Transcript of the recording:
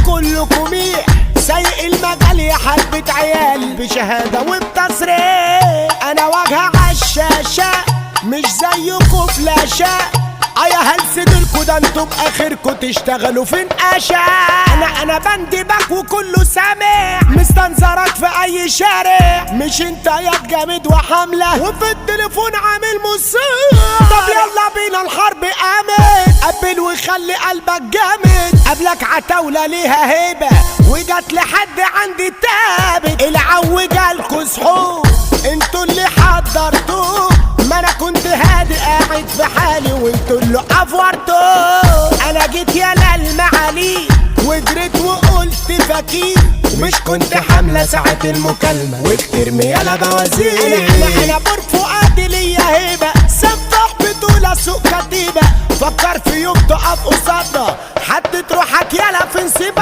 كلكم ميح سايق المجال يا حبة عيال بشهادة وبتصريح. انا واجهة عالشاشة مش زيكم فلاشة. يا هلس دولكوا ده انتوا باخركوا تشتغلوا في نقاشة. انا بندبك وكله سامع مستنظرك في اي شارع. مش انت يا جامد وحملة وفي التليفون عامل مصير. طب يلا بينا الحرب قامت قبل وخلي قلبك جامد. قبلك عتاولة ليها هيبة وجات لحد عندي تابت. العو جالكوا سحور انتوا اللي حضرتوه. ما انا كنت هادي قاعد في حالي وانتوا اللي افورتوا. انا جيت يالا المعالي وجريت وقلت فكير. مش كنت حاملة ساعة المكالمة وبترمي يالا بوازير. انا بور فؤادي ليا هيبة سفاح بطولة سوق كتيبة. فكر في يوم تقف قصادنا حد تروحك يالا في نصيبة.